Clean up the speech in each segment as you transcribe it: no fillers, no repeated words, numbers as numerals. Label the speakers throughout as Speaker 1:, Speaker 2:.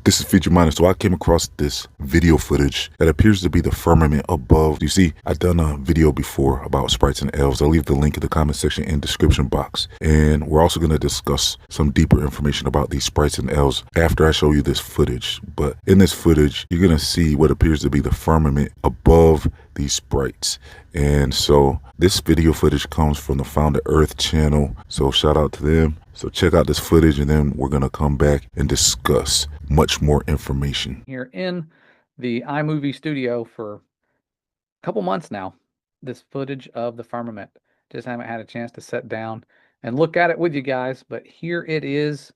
Speaker 1: This is Firmament. So I came across this video footage that appears to be the firmament above. You see, I've done a video before about sprites and elves. I'll leave the link in the comment section and description box. And we're also going to discuss some deeper information about these sprites and elves after I show you this footage. But in this footage, you're going to see what appears to be the firmament above these sprites. And so this video footage comes from the Found the Earth channel. So shout out to them. So check out this footage and then we're going to come back and discuss much more information.
Speaker 2: Here in the iMovie studio for a couple months now, this footage of the firmament. Just haven't had a chance to sit down and look at it with you guys, but here it is.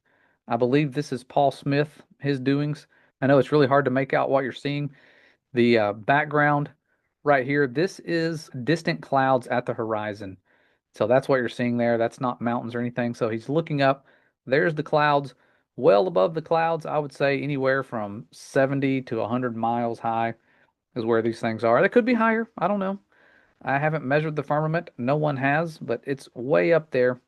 Speaker 2: I believe this is Paul Smith, his doings. I know it's really hard to make out what you're seeing. The background right here, this is distant clouds at the horizon. So that's what you're seeing there. That's not mountains or anything. So he's looking up. There's the clouds. Well above the clouds, I would say anywhere from 70 to 100 miles high is where these things are. They could be higher. I don't know. I haven't measured the firmament. No one has, but it's way up there.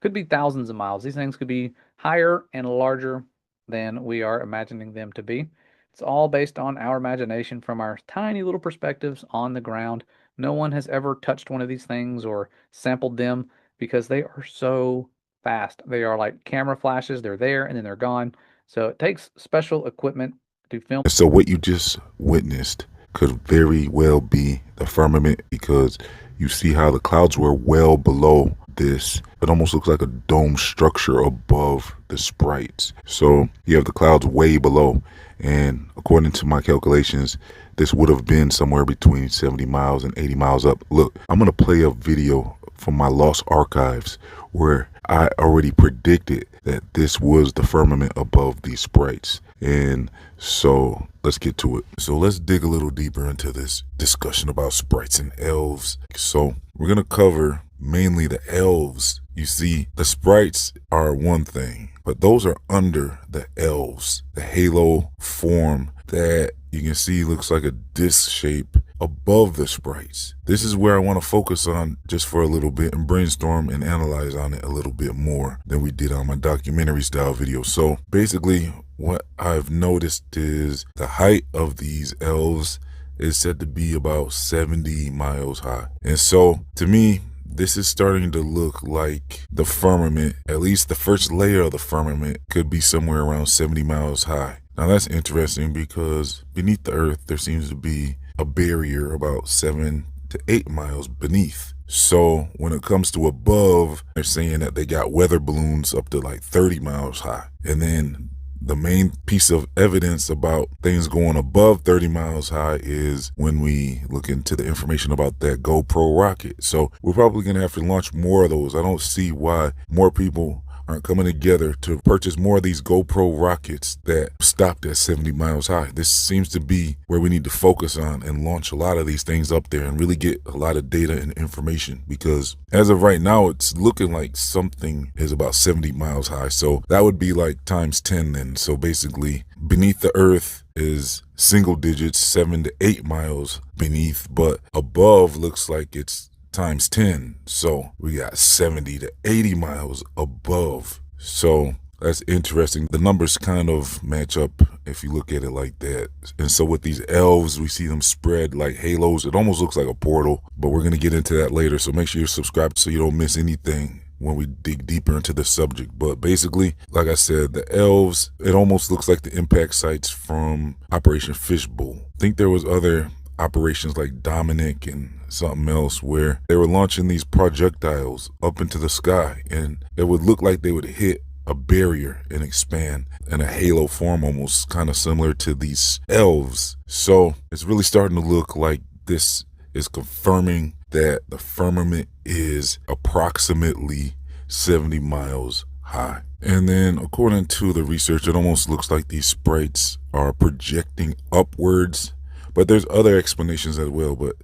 Speaker 2: Could be thousands of miles. These things could be higher and larger than we are imagining them to be. It's all based on our imagination from our tiny little perspectives on the ground. No one has ever touched one of these things or sampled them because they are so fast. They are like camera flashes. They're there and then they're gone. So it takes special equipment to film.
Speaker 1: So what you just witnessed could very well be the firmament, because you see how the clouds were well below this. It almost looks like a dome structure above the sprites. So you have the clouds way below. And according to my calculations, this would have been somewhere between 70 miles and 80 miles up. Look, I'm going to play a video from my lost archives where I already predicted that this was the firmament above these sprites. And so let's get to it. So let's dig a little deeper into this discussion about sprites and elves. So we're going to cover mainly the elves. You see, the sprites are one thing, but those are under the elves. The halo form that you can see looks like a disc shape above the sprites. This is where I want to focus on just for a little bit and brainstorm and analyze on it a little bit more than we did on my documentary style video. So basically what I've noticed is the height of these elves is said to be about 70 miles high. And so to me, this is starting to look like the firmament. At least the first layer of the firmament could be somewhere around 70 miles high. Now that's interesting because beneath the earth, there seems to be a barrier about 7 to 8 miles beneath. So when it comes to above, they're saying that they got weather balloons up to like 30 miles high. And then the main piece of evidence about things going above 30 miles high is when we look into the information about that GoPro rocket. So we're probably going to have to launch more of those. I don't see why more people aren't coming together to purchase more of these GoPro rockets that stopped at 70 miles high. This seems to be where we need to focus on and launch a lot of these things up there and really get a lot of data and information, because as of right now, it's looking like something is about 70 miles high. So that would be like times 10 then. So basically beneath the earth is single digits, 7 to 8 miles beneath, but above looks like it's times 10. So we got 70 to 80 miles above. So that's interesting. The numbers kind of match up if you look at it like that. And so with these elves, we see them spread like halos. It almost looks like a portal, but we're going to get into that later. So make sure you're subscribed so you don't miss anything when we dig deeper into the subject. But basically, like I said, the elves, it almost looks like the impact sites from Operation Fishbowl. I think there was other operations like Dominic and something else where they were launching these projectiles up into the sky, and it would look like they would hit a barrier and expand in a halo form, almost kind of similar to these elves. So it's really starting to look like this is confirming that the firmament is approximately 70 miles high. And then according to the research, it almost looks like these sprites are projecting upwards. But there's other explanations as well. But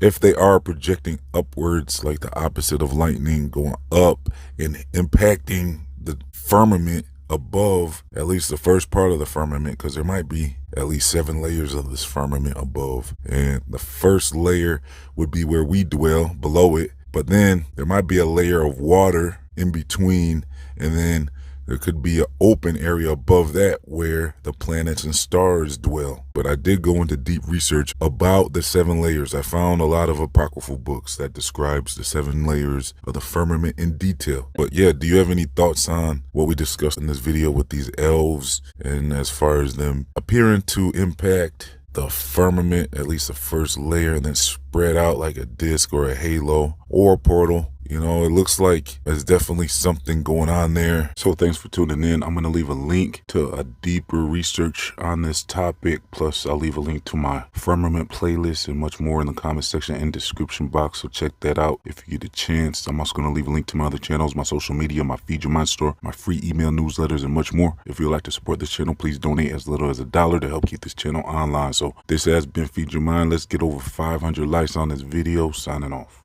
Speaker 1: if they are projecting upwards, like the opposite of lightning, going up and impacting the firmament above, at least the first part of the firmament, because there might be at least 7 layers of this firmament above. And the first layer would be where we dwell, below it. But then there might be a layer of water in between, and then there could be an open area above that where the planets and stars dwell. But I did go into deep research about the 7 layers. I found a lot of apocryphal books that describes the 7 layers of the firmament in detail. But yeah, do you have any thoughts on what we discussed in this video with these elves, and as far as them appearing to impact the firmament, at least the first layer, and then spread out like a disc or a halo or a portal? You know, it looks like there's definitely something going on there. So thanks for tuning in. I'm going to leave a link to a deeper research on this topic. Plus, I'll leave a link to my firmament playlist and much more in the comment section and description box. So check that out if you get a chance. I'm also going to leave a link to my other channels, my social media, my Feed Your Mind store, my free email newsletters, and much more. If you'd like to support this channel, please donate as little as $1 to help keep this channel online. So this has been Feed Your Mind. Let's get over 500 likes on this video. Signing off.